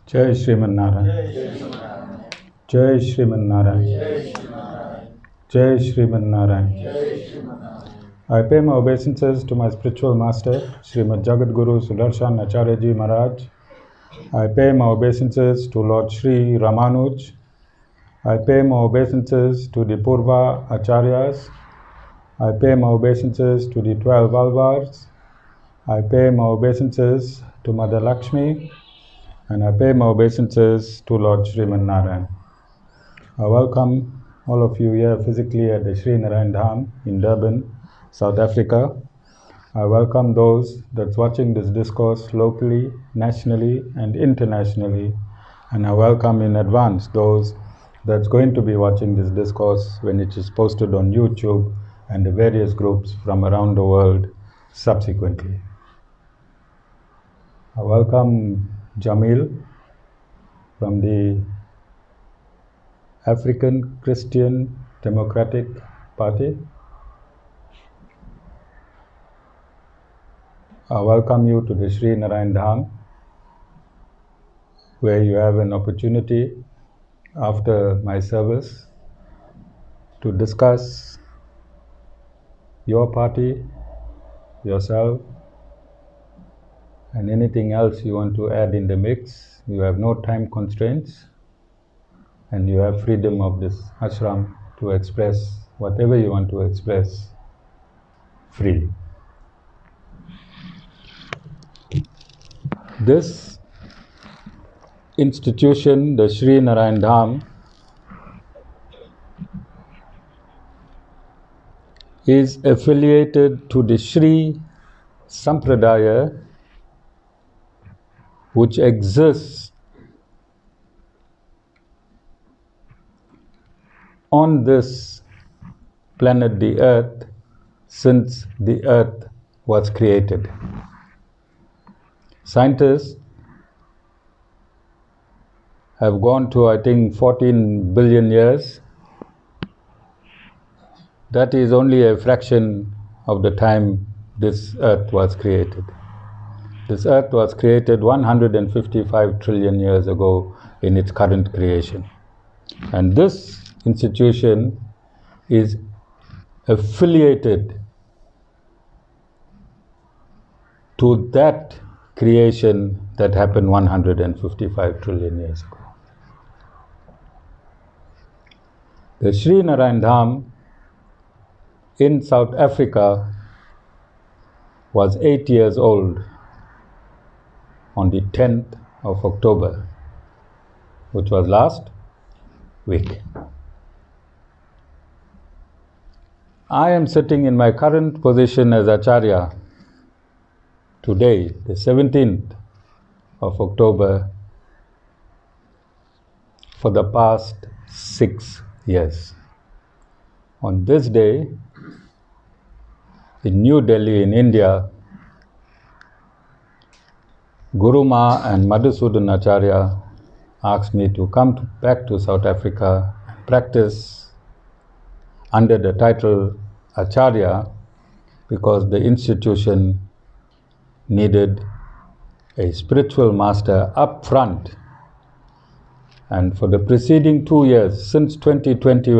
Jai Sriman Narayan. Jai Sriman Narayan. Jai Sriman Narayan. I pay my obeisances to my spiritual master, Srimad Jagadguru Sudarshan Acharyaji Maharaj. I pay my obeisances to Lord Sri Ramanuj. I pay my obeisances to the Purva Acharyas. I pay my obeisances to the 12 Alvars. I pay my obeisances to Mother Lakshmi. And I pay my obeisances to Lord Sriman Narayan. I welcome all of you here physically at the Sri Narayan Dham in Durban, South Africa. I welcome those that's watching this discourse locally, nationally, and internationally. And I welcome in advance those that's going to be watching this discourse when it is posted on YouTube and the various groups from around the world subsequently. I welcome Jameel from the African Christian Democratic Party. I welcome you to the Sri Narayan Dham, where you have an opportunity after my service to discuss your party, yourself, and anything else you want to add in the mix. You have no time constraints, and you have freedom of this ashram to express whatever you want to express freely. This institution, the Sri Narayan Dham, is affiliated to the Sri Sampradaya, which exists on this planet, the Earth, since the Earth was created. Scientists have gone to, I think, 14 billion years. That is only a fraction of the time this Earth was created. This Earth was created 155 trillion years ago in its current creation. And this institution is affiliated to that creation that happened 155 trillion years ago. The Sri Narayan Dham in South Africa was 8 years old on the 10th of October, which was last week. I am sitting in my current position as Acharya today, the 17th of October, for the past 6 years. On this day, in New Delhi, in India, Guruma and Madhusudan Acharya asked me to come back to South Africa and practice under the title Acharya, because the institution needed a spiritual master up front. And for the preceding 2 years, since 2013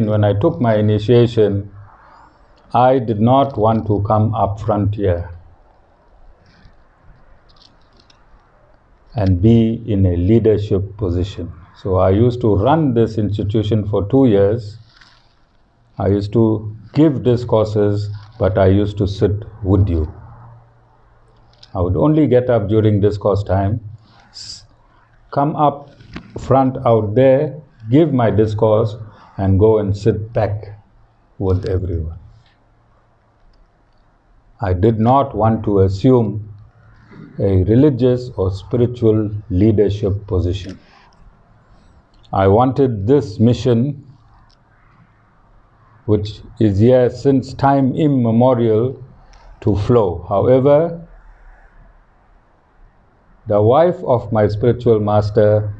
when I took my initiation, I did not want to come up front here and be in a leadership position. So I used to run this institution for 2 years. I used to give discourses, but I used to sit with you. I would only get up during discourse time, come up front out there, give my discourse, and go and sit back with everyone. I did not want to assume a religious or spiritual leadership position. I wanted this mission, which is here since time immemorial, to flow. However, the wife of my spiritual master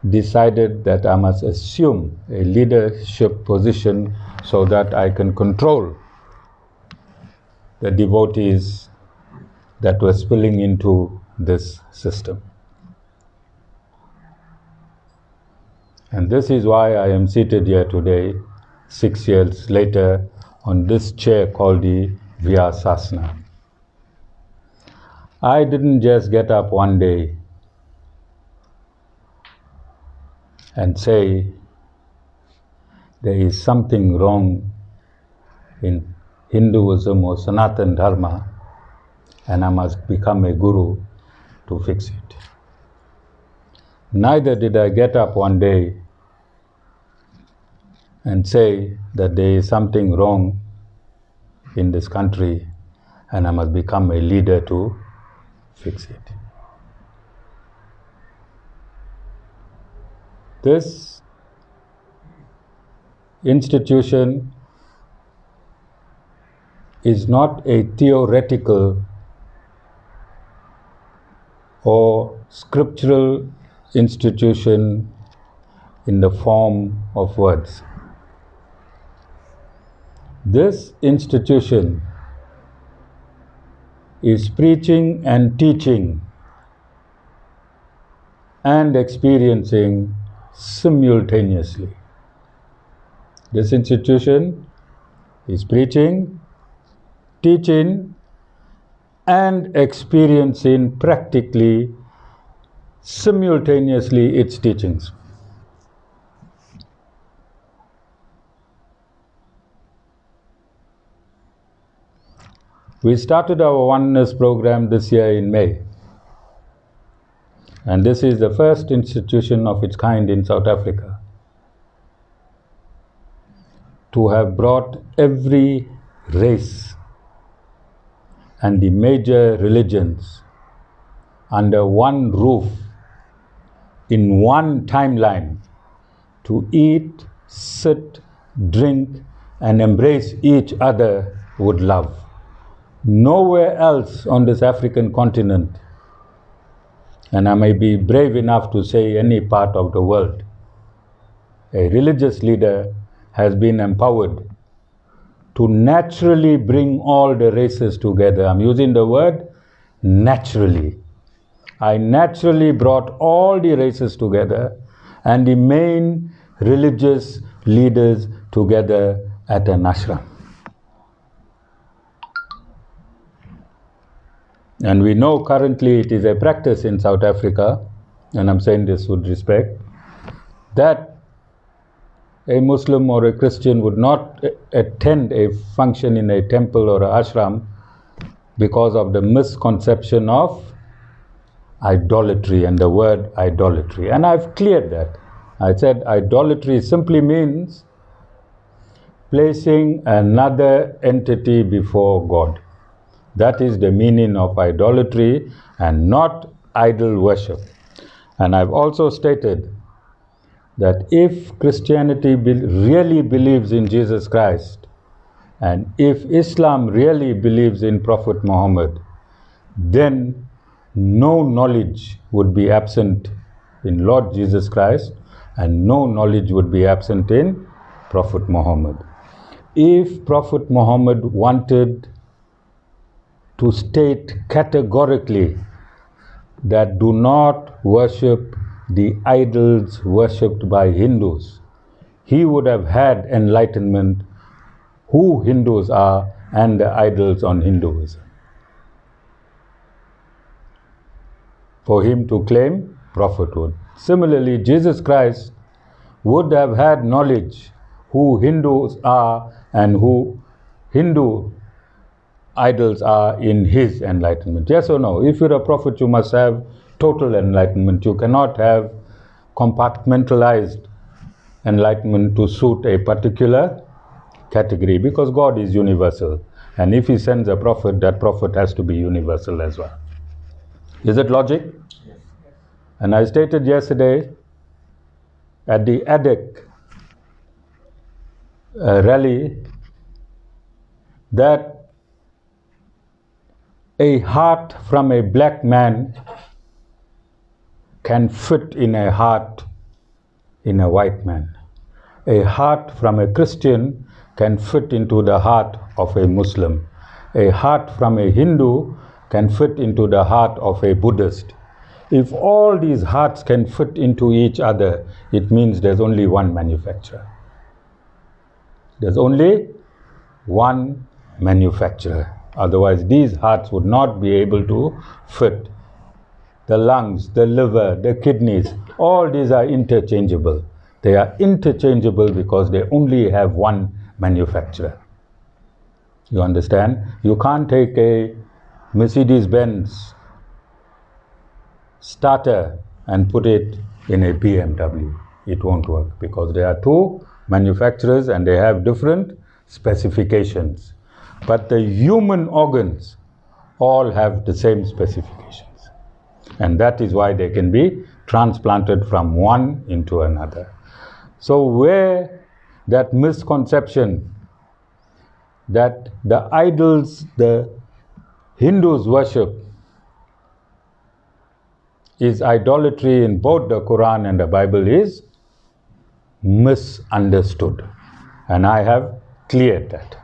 decided that I must assume a leadership position so that I can control the devotees that were spilling into this system. And this is why I am seated here today, 6 years later, on this chair called the Vyasasana. I didn't just get up one day and say there is something wrong in Hinduism or Sanatan Dharma and I must become a guru to fix it. Neither did I get up one day and say that there is something wrong in this country and I must become a leader to fix it. This institution is not a theoretical or scriptural institution in the form of words. This institution is preaching and teaching and experiencing simultaneously. This institution is preaching, teaching, and experiencing practically simultaneously its teachings. We started our Oneness program this year in May. And this is the first institution of its kind in South Africa to have brought every race and the major religions under one roof, in one timeline, to eat, sit, drink, and embrace each other with love. Nowhere else on this African continent, and I may be brave enough to say any part of the world, a religious leader has been empowered to naturally bring all the races together. I'm using the word naturally. I naturally brought all the races together and the main religious leaders together at an ashram. And we know currently it is a practice in South Africa, and I'm saying this with respect, that a Muslim or a Christian would not attend a function in a temple or an ashram because of the misconception of idolatry and the word idolatry. And I've cleared that. I said idolatry simply means placing another entity before God. That is the meaning of idolatry and not idol worship. And I've also stated that if Christianity really believes in Jesus Christ and if Islam really believes in Prophet Muhammad, then no knowledge would be absent in Lord Jesus Christ and no knowledge would be absent in Prophet Muhammad. If Prophet Muhammad wanted to state categorically that do not worship the idols worshipped by Hindus, he would have had enlightenment who Hindus are and the idols on Hinduism, for him to claim prophethood. Similarly, Jesus Christ would have had knowledge who Hindus are and who Hindu idols are in his enlightenment. Yes or no? If you're a prophet, you must have total enlightenment. You cannot have compartmentalized enlightenment to suit a particular category, because God is universal. And if he sends a prophet, that prophet has to be universal as well. Is it logic? Yes. And I stated yesterday at the ADEC rally that a heart from a black man can fit in a heart in a white man. A heart from a Christian can fit into the heart of a Muslim. A heart from a Hindu can fit into the heart of a Buddhist. If all these hearts can fit into each other, it means there's only one manufacturer. There's only one manufacturer. Otherwise, these hearts would not be able to fit. The lungs, the liver, the kidneys, all these are interchangeable. They are interchangeable because they only have one manufacturer. You understand? You can't take a Mercedes-Benz starter and put it in a BMW. It won't work because there are two manufacturers and they have different specifications. But the human organs all have the same specifications. And that is why they can be transplanted from one into another. So where that misconception that the idols the Hindus worship is idolatry in both the Quran and the Bible is misunderstood. And I have cleared that.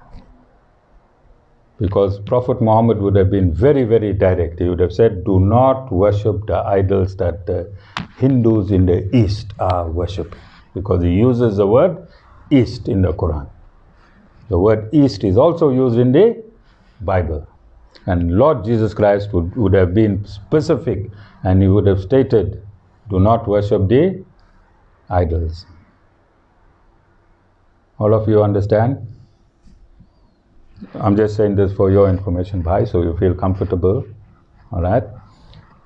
Because Prophet Muhammad would have been very, very direct. He would have said, do not worship the idols that the Hindus in the East are worshipping. Because he uses the word East in the Quran. The word East is also used in the Bible. And Lord Jesus Christ would have been specific and he would have stated, do not worship the idols. All of you understand? I'm just saying this for your information, bhai, so you feel comfortable. All right?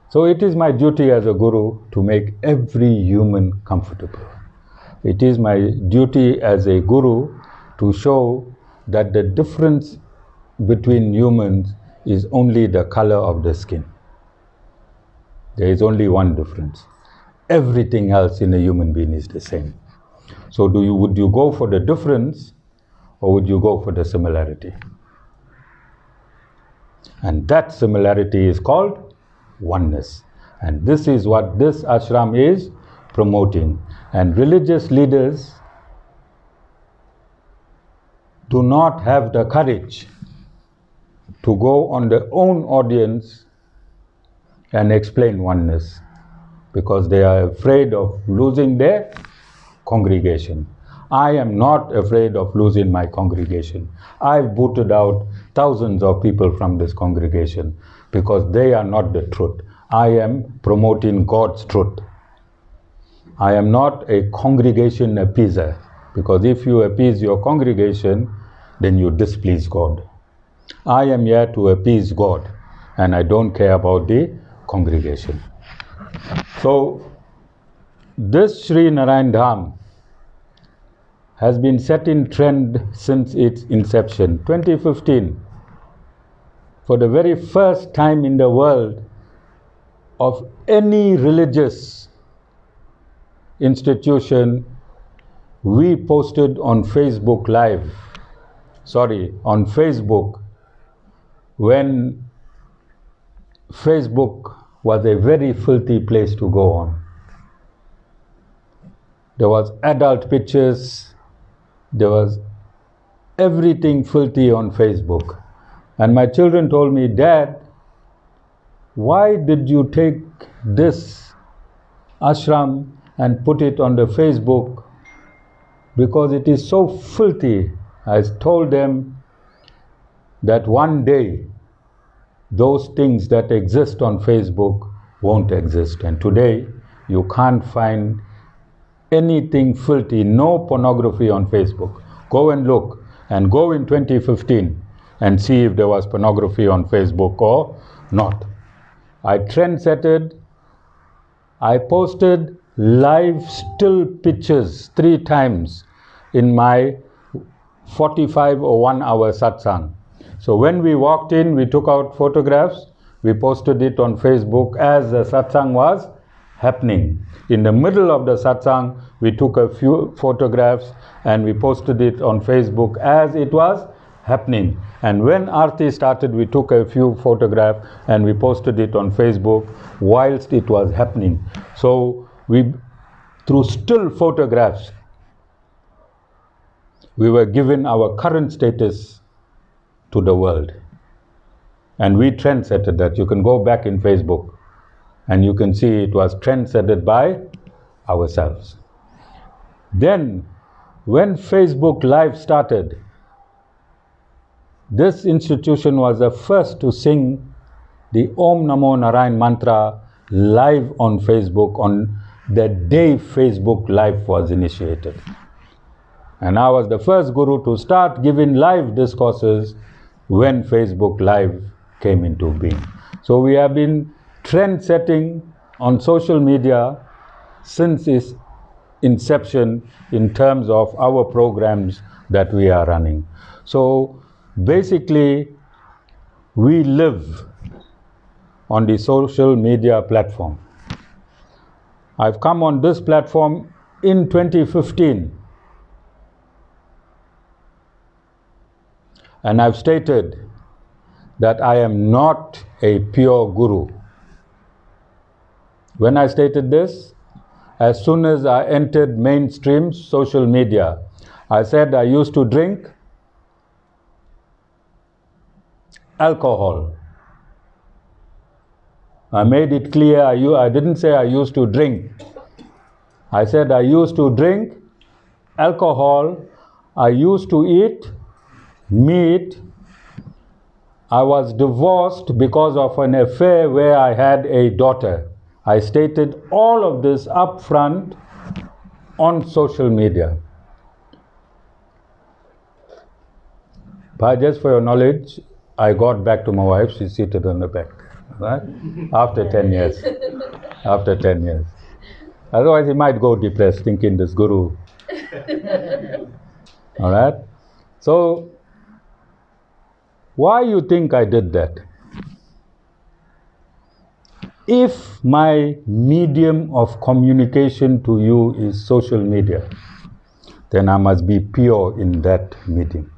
So it is my duty as a guru to make every human comfortable. It is my duty as a guru to show that the difference between humans is only the color of the skin. There is only one difference. Everything else in a human being is the same. So would you go for the difference or would you go for the similarity? And that similarity is called oneness. And this is what this ashram is promoting. And religious leaders do not have the courage to go on their own audience and explain oneness because they are afraid of losing their congregation. I am not afraid of losing my congregation. I've booted out thousands of people from this congregation because they are not the truth. I am promoting God's truth. I am not a congregation appeaser because if you appease your congregation, then you displease God. I am here to appease God and I don't care about the congregation. So, this Sri Narayan Dham has been set in trend since its inception. 2015, for the very first time in the world of any religious institution, we posted on Facebook Live, on Facebook, when Facebook was a very filthy place to go on. There was adult pictures, there was everything filthy on Facebook. And my children told me, Dad, why did you take this ashram and put it on the Facebook? Because it is so filthy. I told them that one day those things that exist on Facebook won't exist. And today you can't find anything filthy, no pornography on Facebook. Go and look and go in 2015 and see if there was pornography on Facebook or not. I trendsetted. I posted live still pictures 3 times in my 45 or 1 hour satsang. So when we walked in, we took out photographs, we posted it on Facebook as the satsang was happening. In the middle of the satsang, we took a few photographs and we posted it on Facebook as it was happening. And when Aarti started, we took a few photographs and we posted it on Facebook whilst it was happening. So through still photographs, we were given our current status to the world. And we trendsetted that. You can go back in Facebook and you can see it was trendsetted by ourselves. Then, when Facebook Live started, this institution was the first to sing the Om Namo Narayan mantra live on Facebook on the day Facebook Live was initiated. And I was the first guru to start giving live discourses when Facebook Live came into being. So we have been trend setting on social media since its inception in terms of our programs that we are running. So basically, we live on the social media platform. I've come on this platform in 2015, and I've stated that I am not a pure guru. When I stated this, as soon as I entered mainstream social media, I said I used to drink alcohol. I made it clear, I didn't say I used to drink. I said I used to drink alcohol, I used to eat meat. I was divorced because of an affair where I had a daughter. I stated all of this up front on social media. But just for your knowledge, I got back to my wife, she's seated on the back, right? After 10 years. After 10 years. Otherwise, he might go depressed thinking this guru. All right? So, why you think I did that? If my medium of communication to you is social media, then I must be pure in that medium.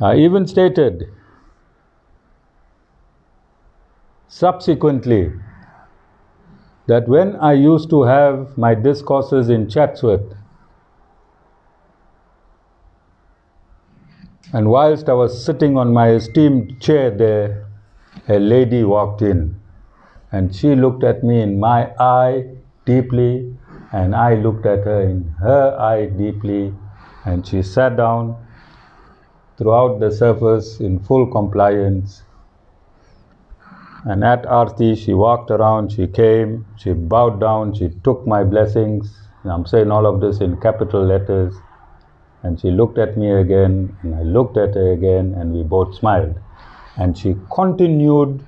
I even stated subsequently that when I used to have my discourses in Chatsworth, and whilst I was sitting on my esteemed chair there, a lady walked in and she looked at me in my eye deeply, and I looked at her in her eye deeply, and she sat down throughout the service in full compliance. And at Aarti, she walked around, she came, she bowed down, she took my blessings. And I'm saying all of this in capital letters. And she looked at me again, and I looked at her again, and we both smiled. And she continued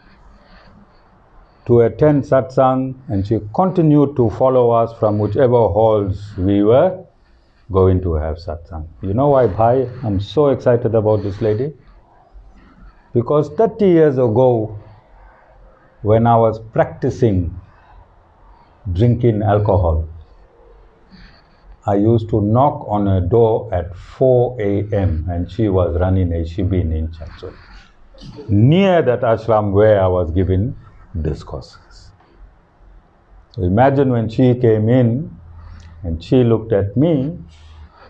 to attend satsang, and she continued to follow us from whichever halls we were going to have satsang. You know why, Bhai, I'm so excited about this lady? Because 30 years ago, when I was practicing drinking alcohol, I used to knock on her door at 4 a.m. and she was running a shibin in Chatsworth, near that ashram where I was giving discourses. So imagine when she came in and she looked at me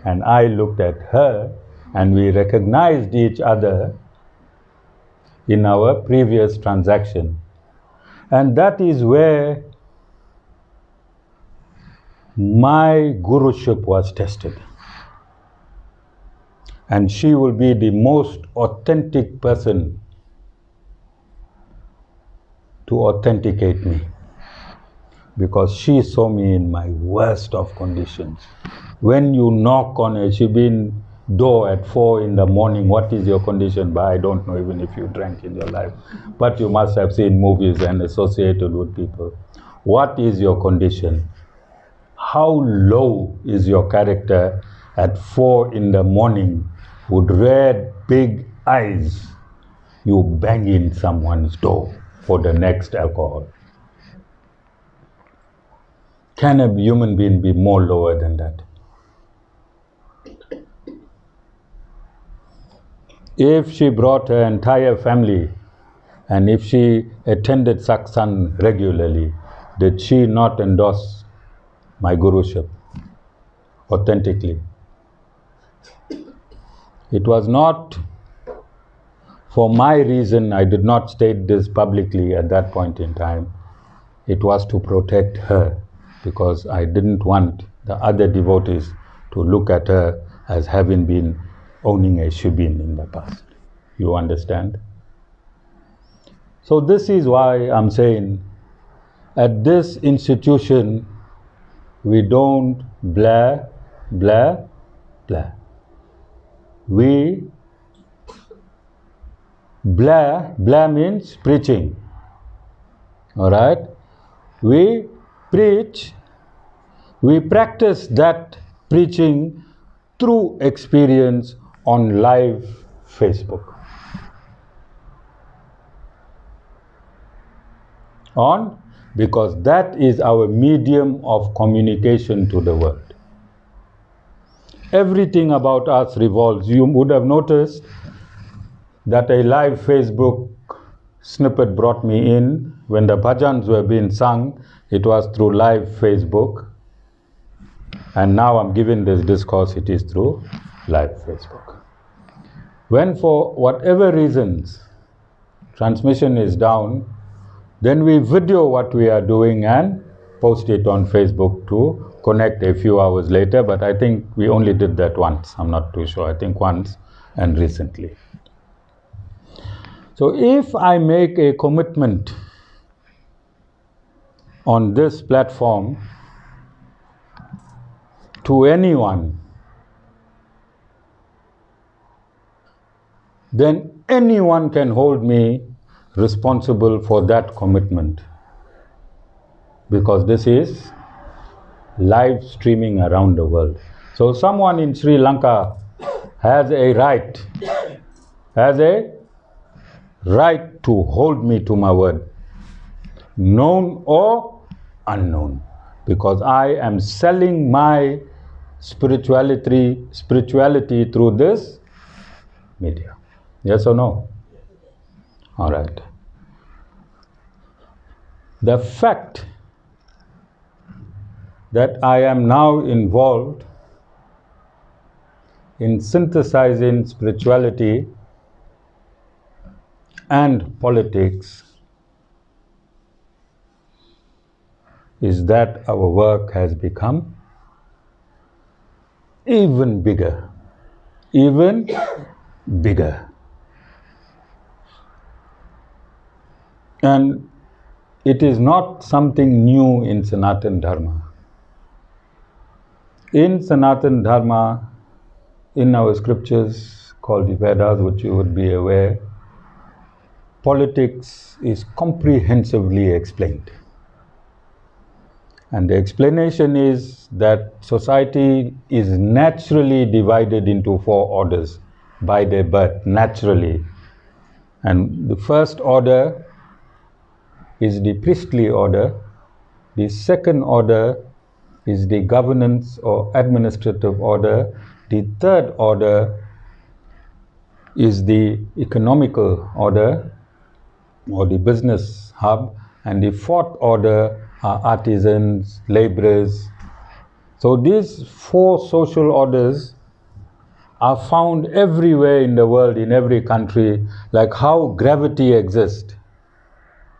and I looked at her, and we recognized each other in our previous transaction. And that is where my guruship was tested. And she will be the most authentic person to authenticate me, because she saw me in my worst of conditions. When you knock on a shibin door at 4 in the morning, what is your condition? But I don't know, even if you drank in your life. But you must have seen movies and associated with people. What is your condition? How low is your character at 4 in the morning with red, big eyes? You bang in someone's door for the next alcohol. Can a human being be more lower than that? If she brought her entire family and if she attended satsang regularly, did she not endorse my guruship authentically? It was not For my reason, I did not state this publicly at that point in time. It was to protect her, because I didn't want the other devotees to look at her as having been owning a shibin in the past. You understand? So this is why I'm saying, at this institution, we don't blah, blah, blah. We blah means preaching. All right? We preach, we practice that preaching through experience on live Facebook. Because that is our medium of communication to the world. Everything about us revolves. You would have noticed that a live Facebook snippet brought me in. When the bhajans were being sung, it was through live Facebook. And now I'm giving this discourse, it is through live Facebook. When for whatever reasons transmission is down, then we video what we are doing and post it on Facebook to connect a few hours later. But I think we only did that once. I'm not too sure. I think once and recently. So if I make a commitment on this platform to anyone, then anyone can hold me responsible for that commitment, because this is live streaming around the world. So someone in Sri Lanka has a right to hold me to my word, known or unknown, because I am selling my spirituality through this media. Yes or no? All right. The fact that I am now involved in synthesizing spirituality and politics is that our work has become even bigger. And it is not something new in Sanatan Dharma. In Sanatan Dharma, in our scriptures called the Vedas, which you would be aware, politics is comprehensively explained. And the explanation is that society is naturally divided into 4 orders by their birth, naturally. And the first order is the priestly order. The second order is the governance or administrative order. The third order is the economical order or the business hub. And the fourth order are artisans, laborers. So these 4 social orders are found everywhere in the world, in every country, like how gravity exists.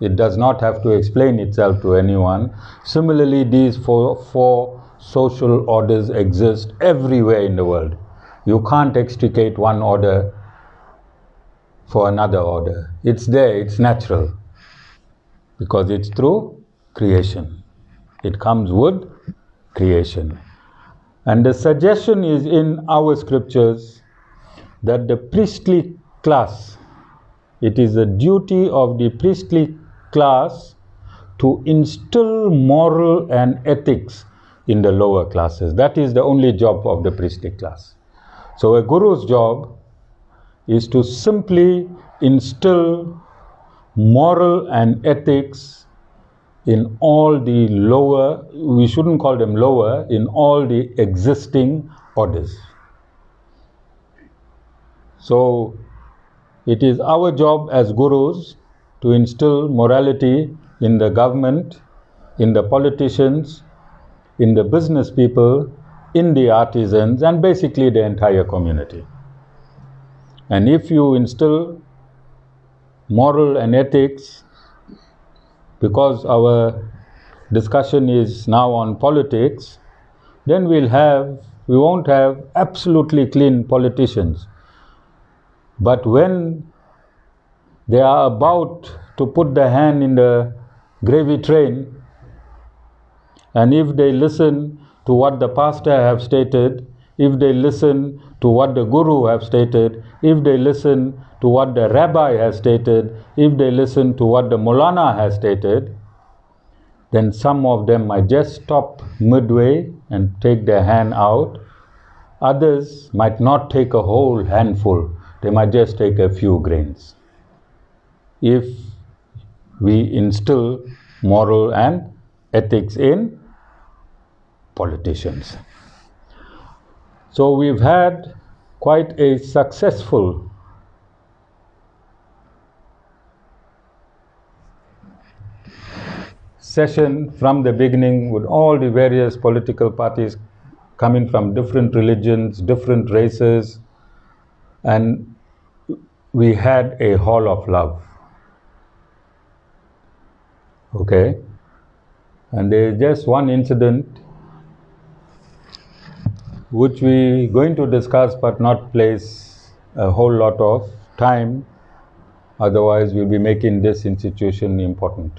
It does not have to explain itself to anyone. Similarly, these four social orders exist everywhere in the world. You can't extricate one order for another order. It's there, it's natural, because it's through creation. It comes with creation. And the suggestion is in our scriptures that the priestly class, it is the duty of the priestly class to instill moral and ethics in the lower classes. That is the only job of the priestly class. So a guru's job is to simply instill moral and ethics in all the lower, we shouldn't call them lower, in all the existing orders. So it is our job as gurus to instill morality in the government, in the politicians, in the business people, in the artisans, and basically the entire community. And if you instill moral and ethics, because our discussion is now on politics, then we won't have absolutely clean politicians. But when they are about to put their hand in the gravy train, and if they listen to what the pastor have stated, if they listen to what the guru have stated, if they listen to what the rabbi has stated, if they listen to what the Maulana has stated, then some of them might just stop midway and take their hand out. Others might not take a whole handful, they might just take a few grains. If we instill moral and ethics in politicians. So we've had quite a successful session from the beginning, with all the various political parties coming from different religions, different races, and we had a hall of love. Okay? And there is just one incident which we are going to discuss but not place a whole lot of time, otherwise we'll be making this institution important.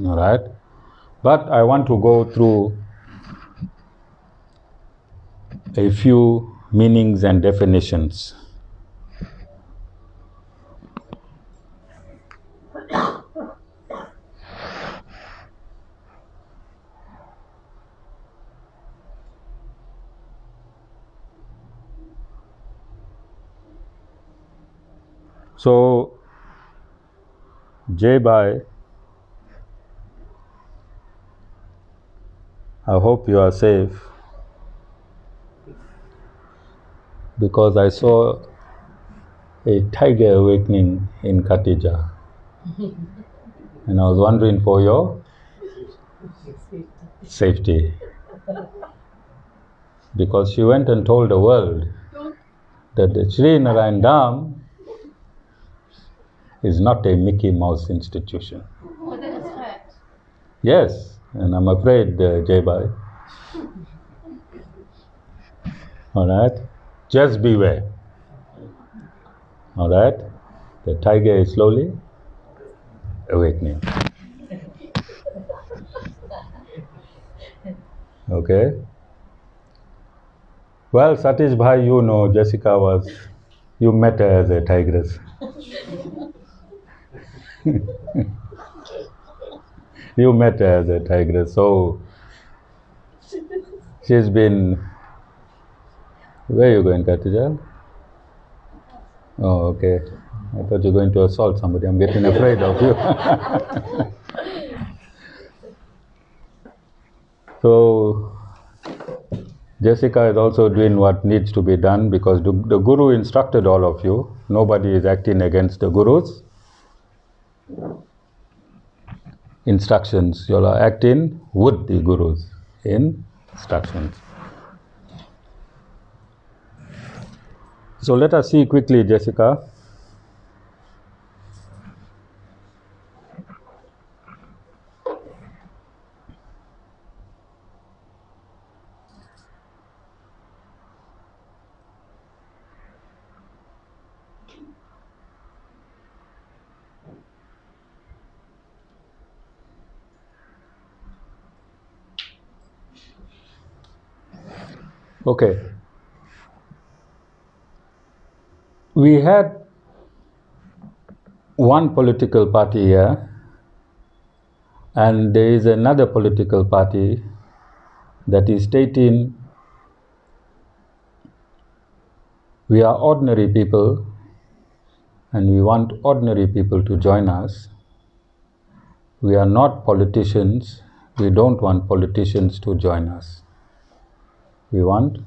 All right? But I want to go through a few meanings and definitions. So, Jai Bhai, I hope you are safe, because I saw a tiger awakening in Khatija, and I was wondering for your safety, because she went and told the world that the Sri Narayan Dham is not a Mickey Mouse institution. Oh, that's right. Yes, and I'm afraid, Jai Bhai. All right, just beware. All right, the tiger is slowly awakening. Okay. Well, Satish Bhai, you know, Jessica you met her as a tigress. You met her as a tigress, so she's been. Where are you going, Khatija? Oh, okay. I thought you were going to assault somebody. I'm getting afraid of you. So, Jessica is also doing what needs to be done, because the Guru instructed all of you. Nobody is acting against the Guru's instructions. You all are acting with the Guru's instructions. So let us see quickly, Jessica. Okay. We had one political party here, and there is another political party that is stating we are ordinary people and we want ordinary people to join us. We are not politicians. We don't want politicians to join us. We want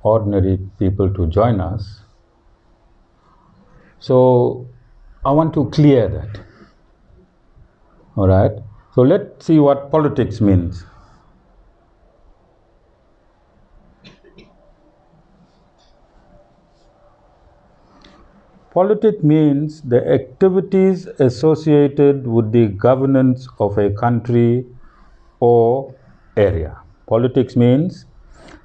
ordinary people to join us. So, I want to clear that. All right? So, let's see what politics means. Politics means the activities associated with the governance of a country or area. Politics means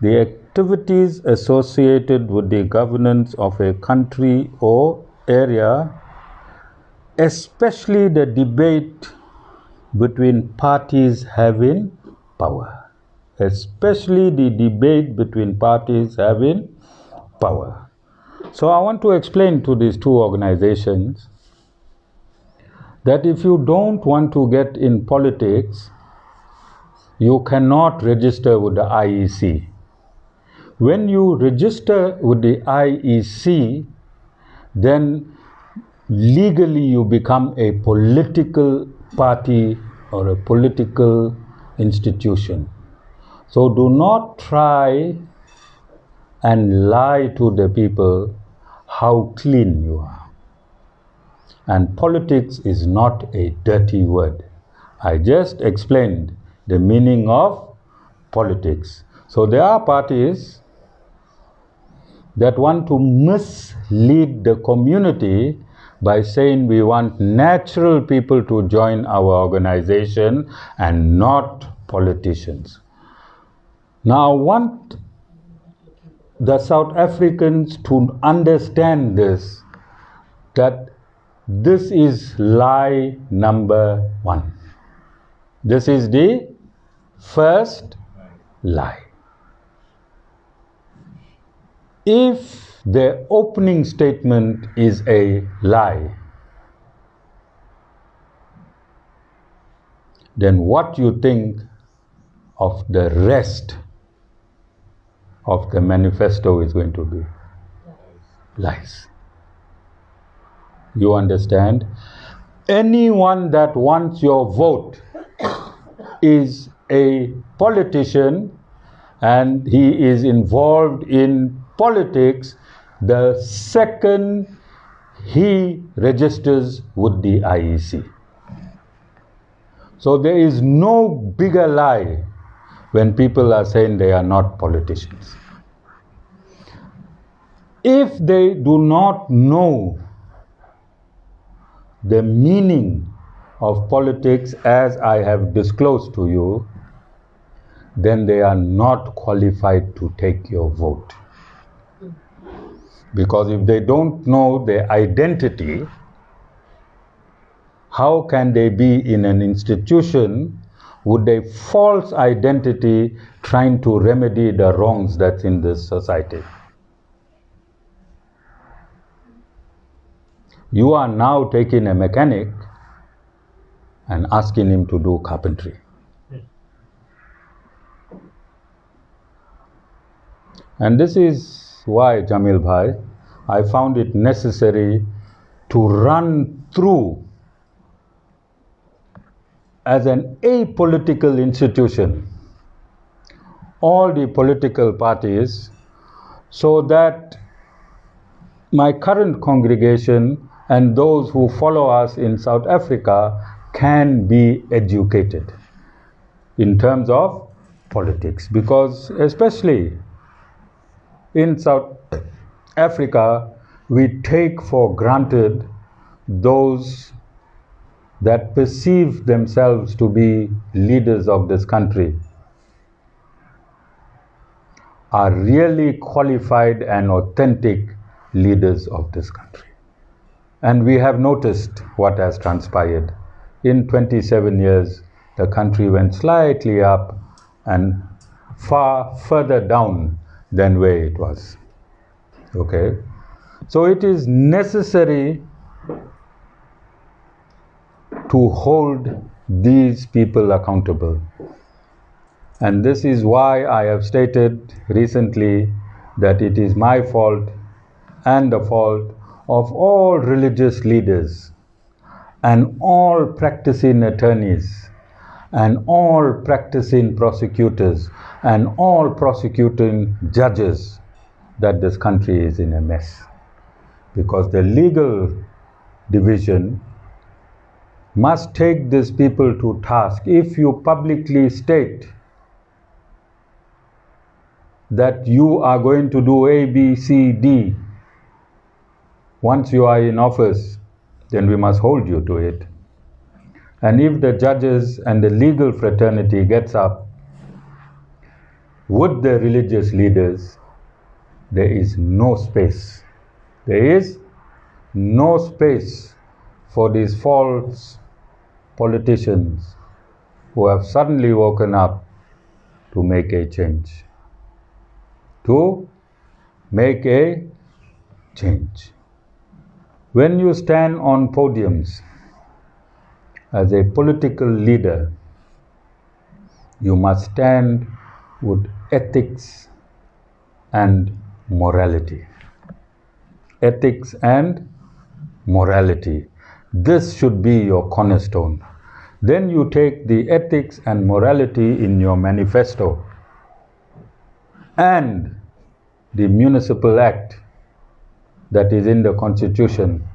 the activities associated with the governance of a country or area, especially the debate between parties having power. Especially the debate between parties having power. So I want to explain to these two organizations that if you don't want to get in politics, you cannot register with the IEC. When you register with the IEC, then legally you become a political party or a political institution. So do not try and lie to the people how clean you are. And politics is not a dirty word. I just explained the meaning of politics. So there are parties that want to mislead the community by saying we want natural people to join our organization and not politicians. Now I want the South Africans to understand this, that this is lie number one. This is the first lie. If the opening statement is a lie, then what you think of the rest of the manifesto is going to be? Lies. You understand? Anyone that wants your vote is a politician and he is involved in politics the second he registers with the IEC. So there is no bigger lie when people are saying they are not politicians. If they do not know the meaning of politics as I have disclosed to you, then they are not qualified to take your vote. Because if they don't know their identity, how can they be in an institution with a false identity trying to remedy the wrongs that's in this society? You are now taking a mechanic and asking him to do carpentry. And this is why, Jameel Bhai, I found it necessary to run through as an apolitical institution all the political parties so that my current congregation and those who follow us in South Africa can be educated in terms of politics. Because especially in South Africa, we take for granted those that perceive themselves to be leaders of this country are really qualified and authentic leaders of this country. And we have noticed what has transpired. In 27 years, the country went slightly up and far further down than where it was. Okay? So it is necessary to hold these people accountable. And this is why I have stated recently that it is my fault and the fault of all religious leaders and all practicing attorneys and all practicing prosecutors and all prosecuting judges that this country is in a mess. Because the legal division must take these people to task. If you publicly state that you are going to do A, B, C, D, once you are in office, then we must hold you to it. And if the judges and the legal fraternity gets up with the religious leaders, there is no space. There is no space for these false politicians who have suddenly woken up to make a change. To make a change. When you stand on podiums as a political leader, you must stand with ethics and morality. Ethics and morality. This should be your cornerstone. Then you take the ethics and morality in your manifesto and the municipal act that is in the constitution.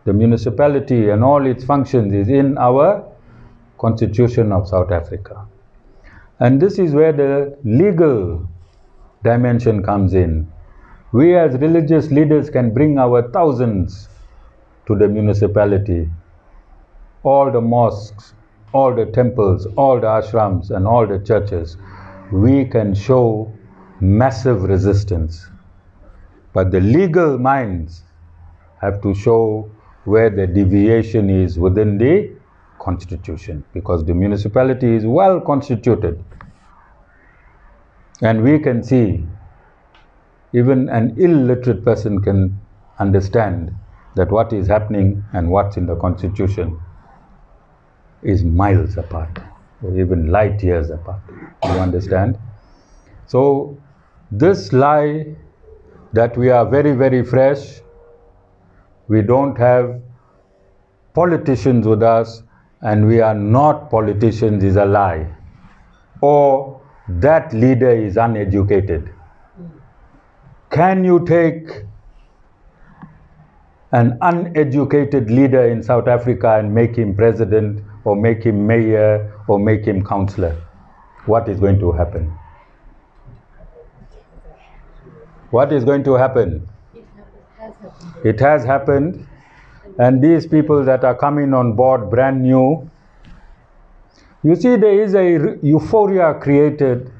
The municipality and all its functions is in our constitution of South Africa. And this is where the legal dimension comes in. We as religious leaders can bring our thousands to the municipality. All the mosques, all the temples, all the ashrams and all the churches. We can show massive resistance. But the legal minds have to show where the deviation is within the constitution, because the municipality is well constituted. And we can see, even an illiterate person can understand that what is happening and what's in the constitution is miles apart, or even light years apart. You understand? So this lie that we are very, very fresh, we don't have politicians with us, and we are not politicians is a lie. Or that leader is uneducated. Can you take an uneducated leader in South Africa and make him president, or make him mayor, or make him councillor? What is going to happen? What is going to happen? It has happened. And these people that are coming on board brand new, you see, there is a euphoria created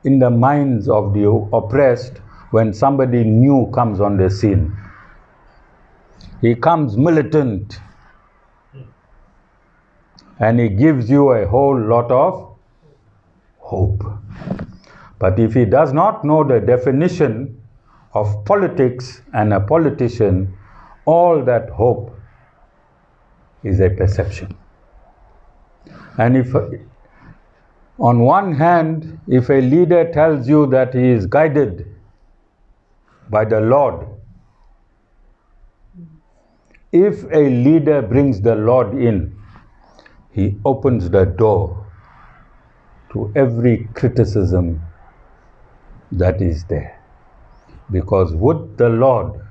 in the minds of the oppressed when somebody new comes on the scene. He comes militant and he gives you a whole lot of hope. But if he does not know the definition of politics and a politician, all that hope is a perception. And if, on one hand, if a leader tells you that he is guided by the Lord, if a leader brings the Lord in, he opens the door to every criticism that is there. Because with the Lord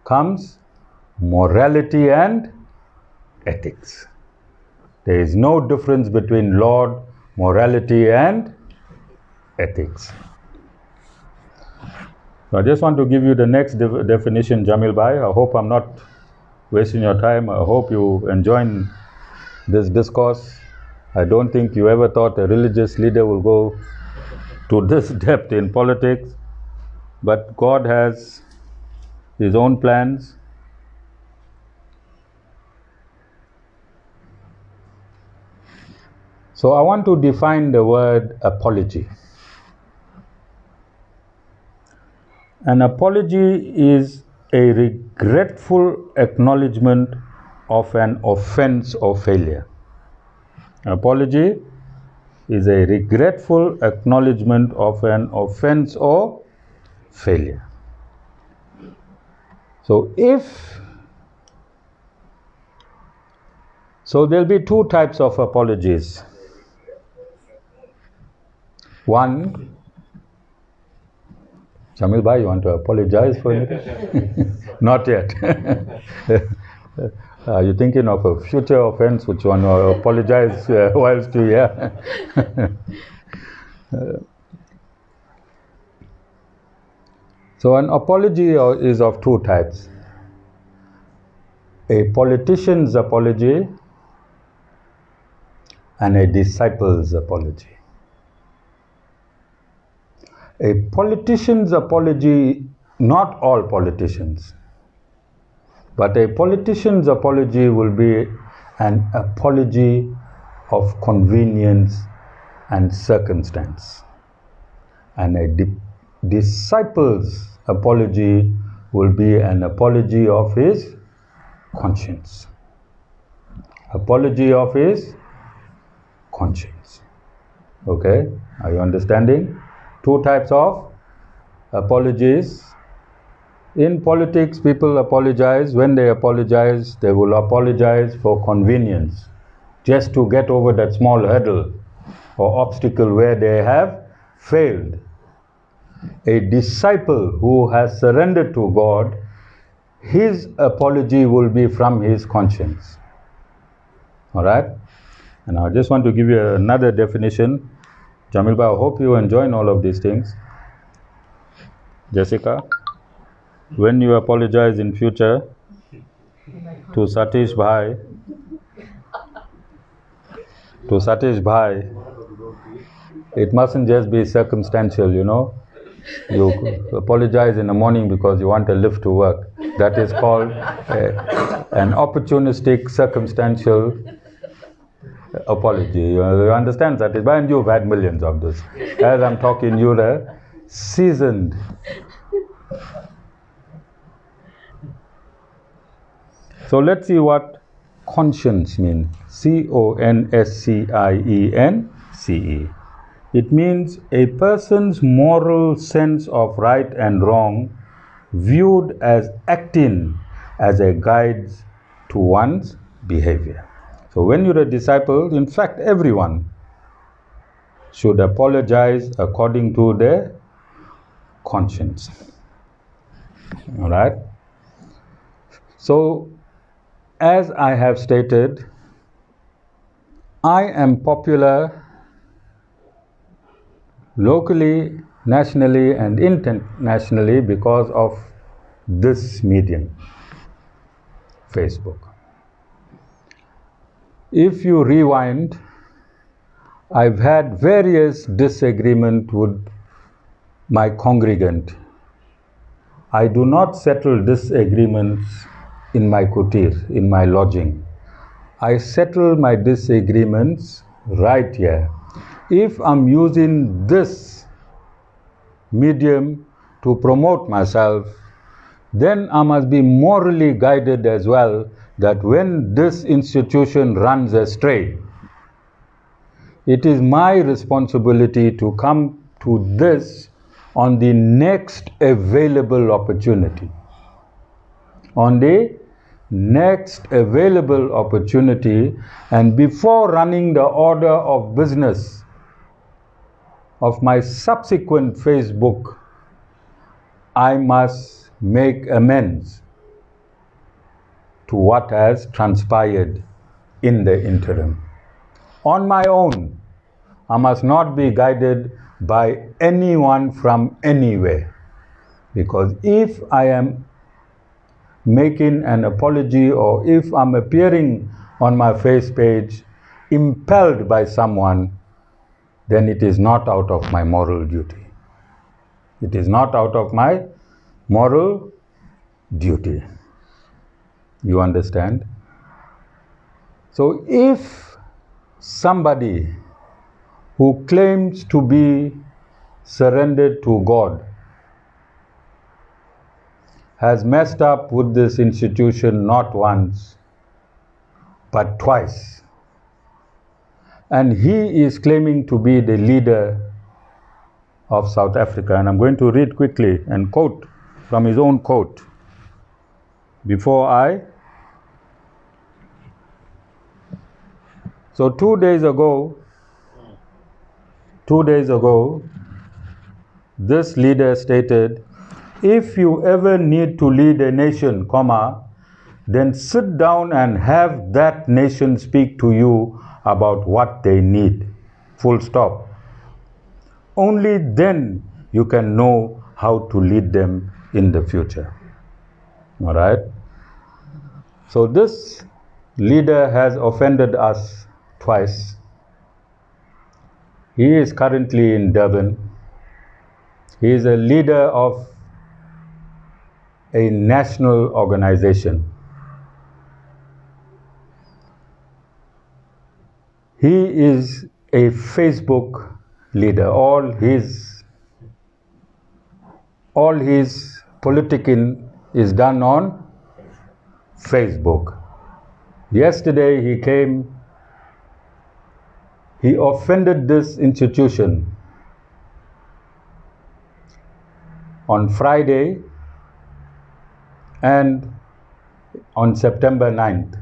comes morality and ethics. There is no difference between Lord, morality and ethics. So I just want to give you the next definition, Jameel Bhai. I hope I'm not wasting your time. I hope you enjoy this discourse. I don't think you ever thought a religious leader will go to this depth in politics. But God has His own plans. So I want to define the word apology. An apology is a regretful acknowledgement of an offense or failure. Apology is a regretful acknowledgement of an offense or failure. So there'll be two types of apologies. One, Jameel Bhai, you want to apologize for anything? Not yet. Are you thinking of a future offense which you want to apologize whilst you're here? So an apology is of two types. a politician's apology and a disciple's apology. A politician's apology, not all politicians, but a politician's apology will be an apology of convenience and circumstance. And a disciple's apology will be an apology of his conscience. Apology of his conscience. Okay? Are you understanding? Two types of apologies. In politics, people apologize. When they apologize, they will apologize for convenience, just to get over that small hurdle or obstacle where they have failed. A disciple who has surrendered to God, his apology will be from his conscience. Alright? And I just want to give you another definition. Jameel, I hope you enjoy all of these things. Jessica, when you apologize in future to Satish Bhai, it mustn't just be circumstantial, you know. You apologize in the morning because you want a lift to work. That is called an opportunistic, circumstantial apology. You understand that? And you've had millions of this. As I'm talking, you're seasoned. So let's see what conscience means. C-O-N-S-C-I-E-N-C-E. It means a person's moral sense of right and wrong viewed as acting as a guide to one's behavior. So when you're a disciple, in fact everyone should apologize according to their conscience. Alright? So, as I have stated, I am popular locally, nationally and internationally because of this medium, Facebook. If you rewind, I've had various disagreements with my congregant. I do not settle disagreements in my kutir, in my lodging. I settle my disagreements right here. If I'm using this medium to promote myself, then I must be morally guided as well, that when this institution runs astray, it is my responsibility to come to this on the next available opportunity. On the next available opportunity, and before running the order of business of my subsequent Facebook, I must make amends to what has transpired in the interim. On my own, I must not be guided by anyone from anywhere, because if I am making an apology or if I'm appearing on my face page impelled by someone, then it is not out of my moral duty. It is not out of my moral duty. You understand? So if somebody who claims to be surrendered to God has messed up with this institution not once, but twice, and he is claiming to be the leader of South Africa, and I'm going to read quickly and quote from his own quote before I. So 2 days ago, this leader stated, if you ever need to lead a nation, then sit down and have that nation speak to you about what they need. Full stop. Only then you can know how to lead them in the future. All right? So this leader has offended us twice. He is currently in Durban. He is a leader of a national organization. He is a Facebook leader. All his politicking is done on Facebook. Yesterday he came, he offended this institution. On Friday and on September 9th.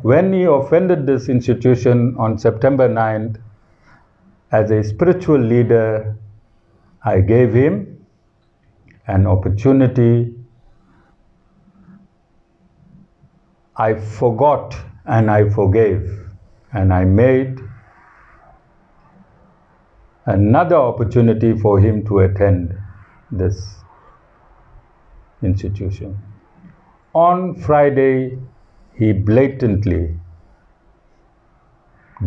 When he offended this institution on September 9th, as a spiritual leader, I gave him an opportunity. I forgot and I forgave, and I made another opportunity for him to attend this institution. On Friday, he blatantly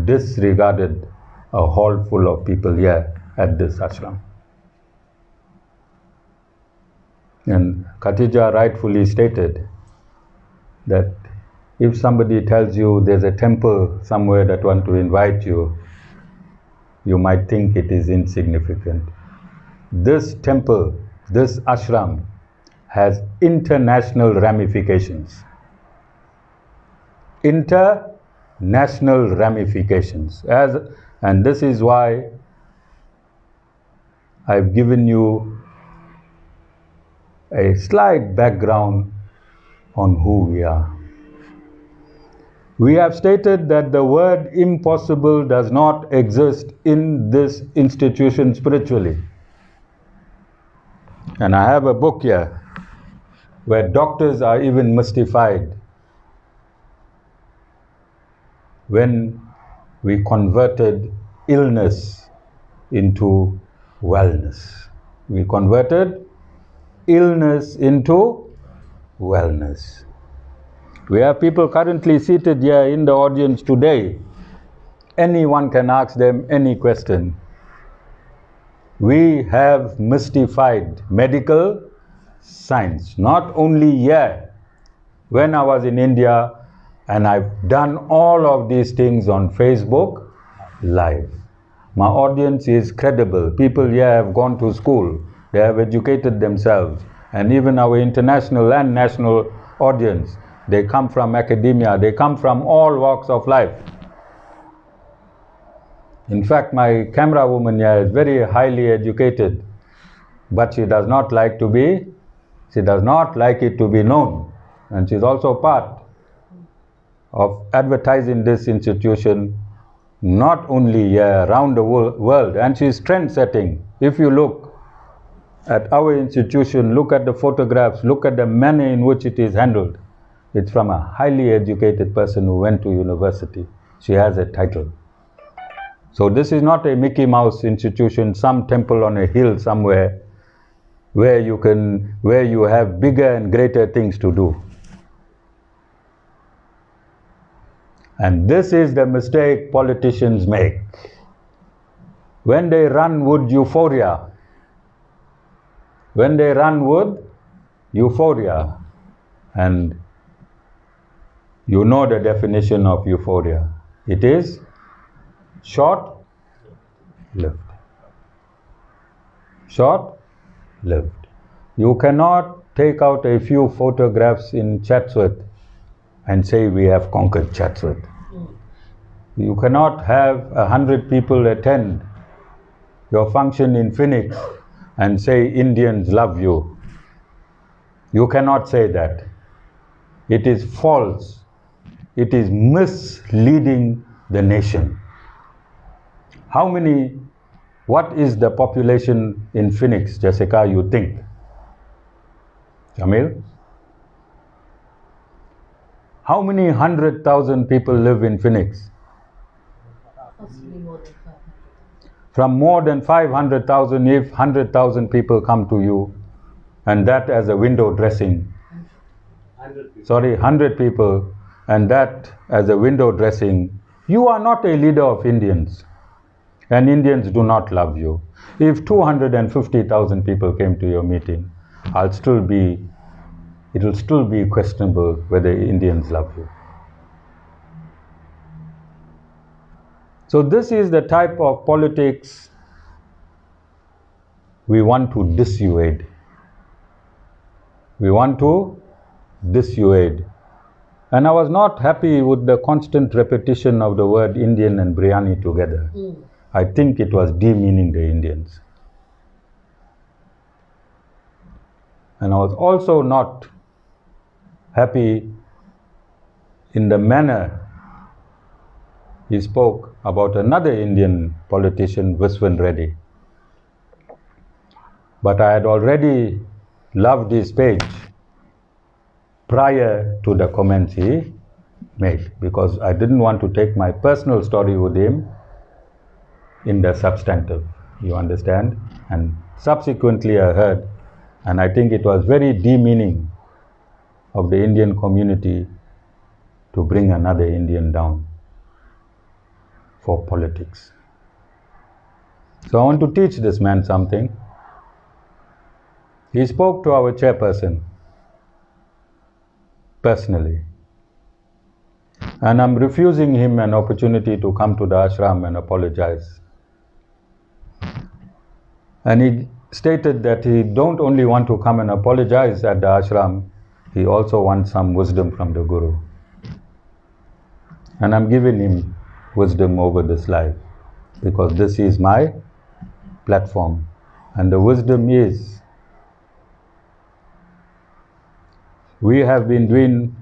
disregarded a hall full of people here at this ashram. And Khatija rightfully stated that if somebody tells you there's a temple somewhere that wants to invite you, you might think it is insignificant. This temple, this ashram, has international ramifications. International ramifications. And this is why I've given you a slight background on who we are. We have stated that the word impossible does not exist in this institution spiritually. And I have a book here where doctors are even mystified when we converted illness into wellness. We converted illness into wellness. We have people currently seated here in the audience today. Anyone can ask them any question. We have mystified medical science, not only here. When I was in India, and I've done all of these things on Facebook Live. My audience is credible. People here have gone to school. They have educated themselves. And even our international and national audience, they come from academia. They come from all walks of life. In fact, my camera woman here is very highly educated, but she does not like it to be known. And she's also part of advertising this institution, not only here, around the world. And she's trend-setting. If you look at our institution, look at the photographs, look at the manner in which it is handled. It's from a highly educated person who went to university. She has a title. So this is not a Mickey Mouse institution, some temple on a hill somewhere where you have bigger and greater things to do. And this is the mistake politicians make. When they run with euphoria, and you know the definition of euphoria, it is short-lived. Short-lived. You cannot take out a few photographs in Chatsworth and say we have conquered Chatsworth. You cannot have 100 people attend your function in Phoenix and say Indians love you. You cannot say that. It is false. It is misleading the nation. What is the population in Phoenix, Jessica, you think? Jameel? How many 100,000 people live in Phoenix? From more than 500,000, if 100,000 people come to you, and that as a window dressing. 100 people, and that as a window dressing. You are not a leader of Indians, and Indians do not love you. If 250,000 people came to your meeting, it will still be questionable whether Indians love you. So this is the type of politics we want to dissuade. We want to dissuade. And I was not happy with the constant repetition of the word Indian and biryani together. I think it was demeaning the Indians. And I was also not happy in the manner he spoke about another Indian politician, Viswan Reddy. But I had already loved his page prior to the comments he made, because I didn't want to take my personal story with him in the substantive, you understand? And subsequently I heard, and I think it was very demeaning of the Indian community to bring another Indian down for politics. So I want to teach this man something. He spoke to our chairperson personally, and I'm refusing him an opportunity to come to the ashram and apologize. And he stated that he don't only want to come and apologize at the ashram, he also wants some wisdom from the Guru. And I'm giving him wisdom over this life, because this is my platform. And the wisdom is, we have been doing,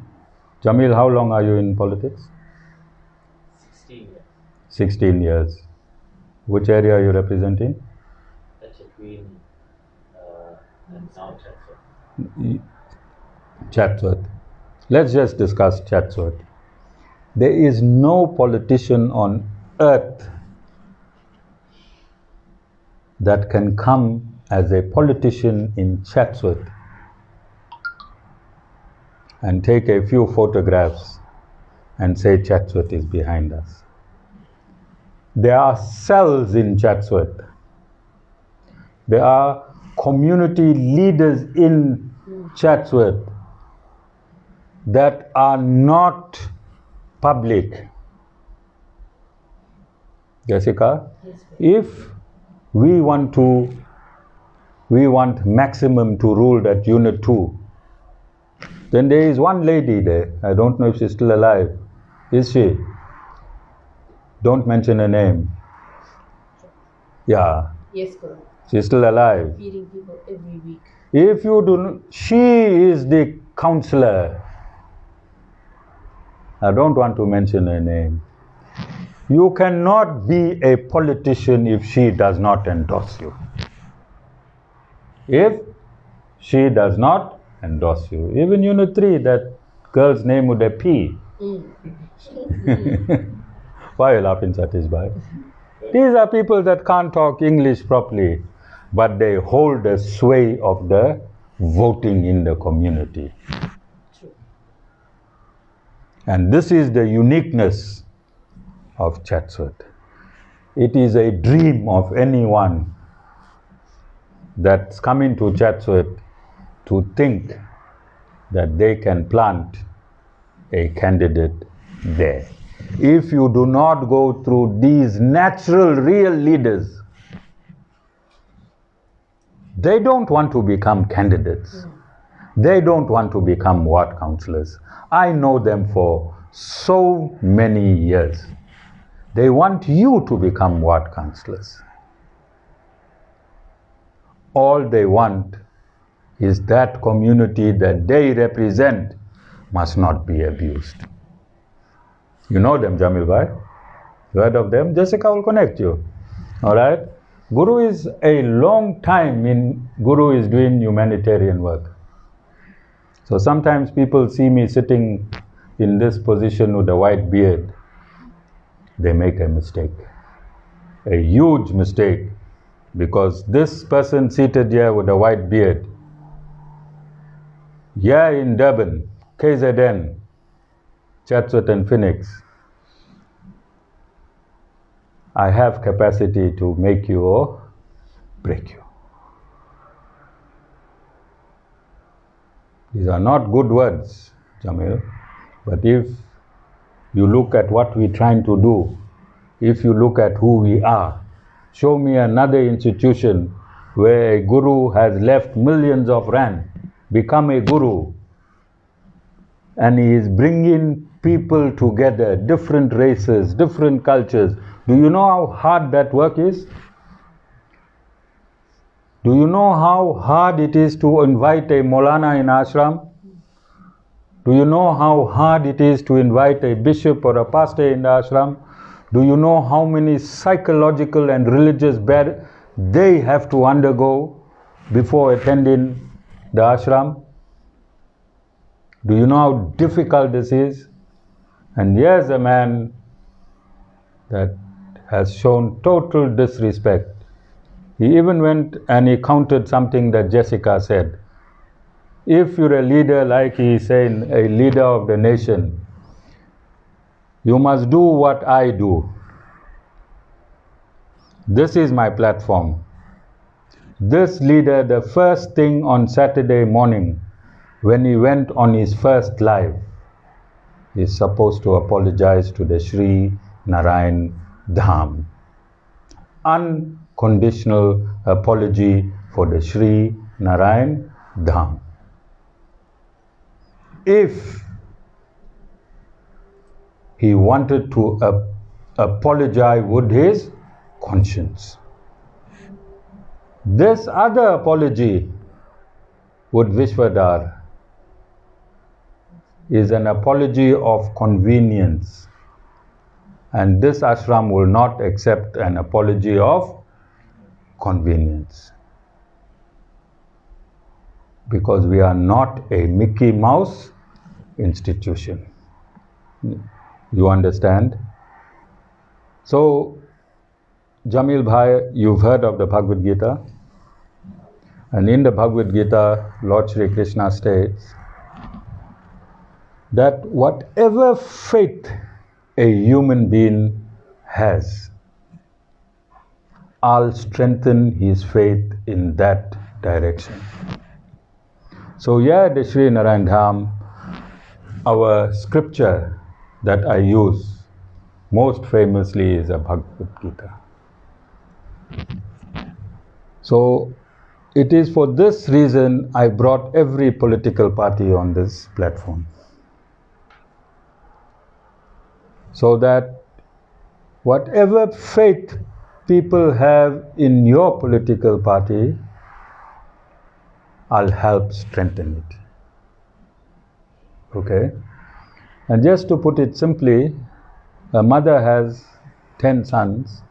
Jameel, how long are you in politics? 16 years. 16 years. Which area are you representing? Between and now Chatsworth. Chatsworth. Let's just discuss Chatsworth. There is no politician on earth that can come as a politician in Chatsworth and take a few photographs and say Chatsworth is behind us. There are cells in Chatsworth. There are community leaders in Chatsworth that are not public. Jessica, if we want maximum to rule that unit 2, then there is one lady there. I don't know if she's still alive. Is she? Don't mention her name. Yeah. Yes, correct. She's still alive. Feeding people every week. If you do not, she is the counselor. I don't want to mention her name. You cannot be a politician if she does not endorse you. If she does not endorse you. Even Unit 3, that girl's name with a P. Why are you laughing, Satish Bhai? These are people that can't talk English properly, but they hold the sway of the voting in the community. And this is the uniqueness of Chatsworth. It is a dream of anyone that's coming to Chatsworth to think that they can plant a candidate there. If you do not go through these natural, real leaders, they don't want to become candidates. They don't want to become ward councillors. I know them for so many years. They want you to become ward councillors. All they want is that community that they represent must not be abused. You know them, Jameel Bhai? You heard of them? Jessica will connect you. All right? Guru is a long time Guru is doing humanitarian work. So sometimes people see me sitting in this position with a white beard. They make a mistake. A huge mistake. Because this person seated here with a white beard Yeah, in Durban, KZN, Chatsworth and Phoenix, I have capacity to make you or break you. These are not good words, Jameel, but if you look at what we're trying to do, if you look at who we are, show me another institution where a guru has left millions of rand, become a guru, and he is bringing people together, different races, different cultures. Do you know how hard that work is? Do you know how hard it is to invite a Maulana in ashram? Do you know how hard it is to invite a bishop or a pastor in the ashram? Do you know how many psychological and religious barriers they have to undergo before attending the ashram? Do you know how difficult this is? And here's a man that has shown total disrespect. He even went and he countered something that Jessica said. If you're a leader, like he is saying, a leader of the nation, you must do what I do. This is my platform. This leader, the first thing on Saturday morning, when he went on his first live, is supposed to apologize to the Sri Narayan Dham. Unconditional apology for the Sri Narayan Dham. If he wanted to apologize with his conscience. This other apology with Vishwadhar is an apology of convenience, and this ashram will not accept an apology of convenience, because we are not a Mickey Mouse institution. You understand? So, Jameel Bhai, you've heard of the Bhagavad Gita, and in the Bhagavad Gita, Lord Shri Krishna states that whatever faith a human being has, I'll strengthen his faith in that direction. So here at the Sri Narayan Dham, our scripture that I use most famously is a Bhagavad Gita. So it is for this reason I brought every political party on this platform, so that whatever faith people have in your political party, I'll help strengthen it. Okay? And just to put it simply, a mother has 10 sons,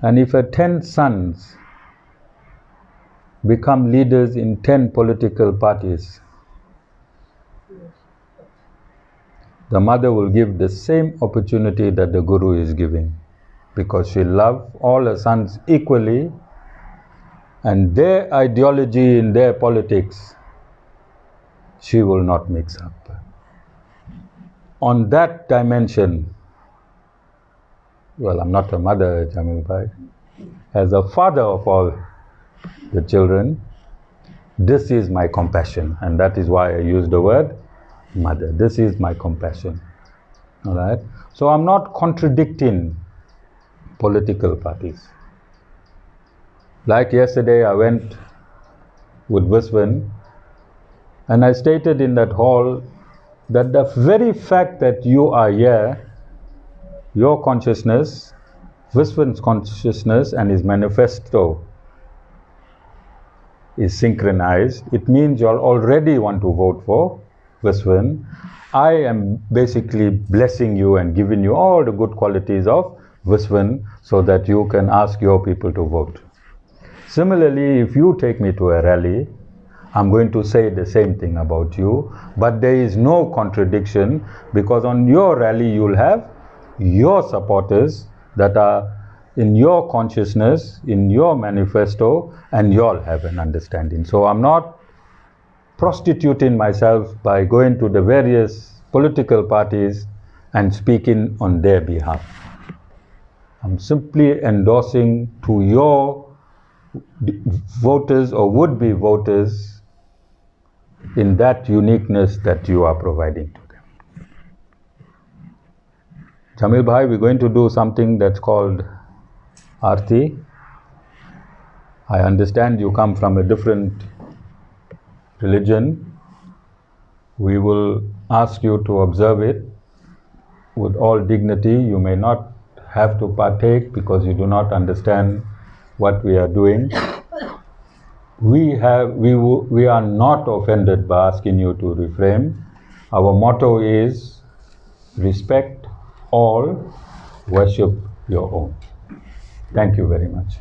and if her 10 sons become leaders in 10 political parties, the mother will give the same opportunity that the Guru is giving, because she loves all her sons equally, and their ideology in their politics she will not mix up. On that dimension, well, I'm not a mother, Jameel Bhai. As a father of all the children, this is my compassion, and that is why I use the word mother. This is my compassion. All right? So I'm not contradicting political parties. Like yesterday, I went with Viswan, and I stated in that hall that the very fact that you are here, your consciousness, Viswan's consciousness and his manifesto is synchronized. It means you all already want to vote for Viswan. I am basically blessing you and giving you all the good qualities of Viswan so that you can ask your people to vote. Similarly, if you take me to a rally, I'm going to say the same thing about you, but there is no contradiction, because on your rally you'll have your supporters that are in your consciousness, in your manifesto, and you all have an understanding. So I'm not prostituting myself by going to the various political parties and speaking on their behalf. I'm simply endorsing to your voters or would-be voters in that uniqueness that you are providing to them. Jameel bhai, we're going to do something that's called Aarti. I understand you come from a different religion. We will ask you to observe it with all dignity. You may not have to partake because you do not understand what we are doing. We are not offended by asking you to refrain. Our motto is respect all, worship your own. Thank you very much.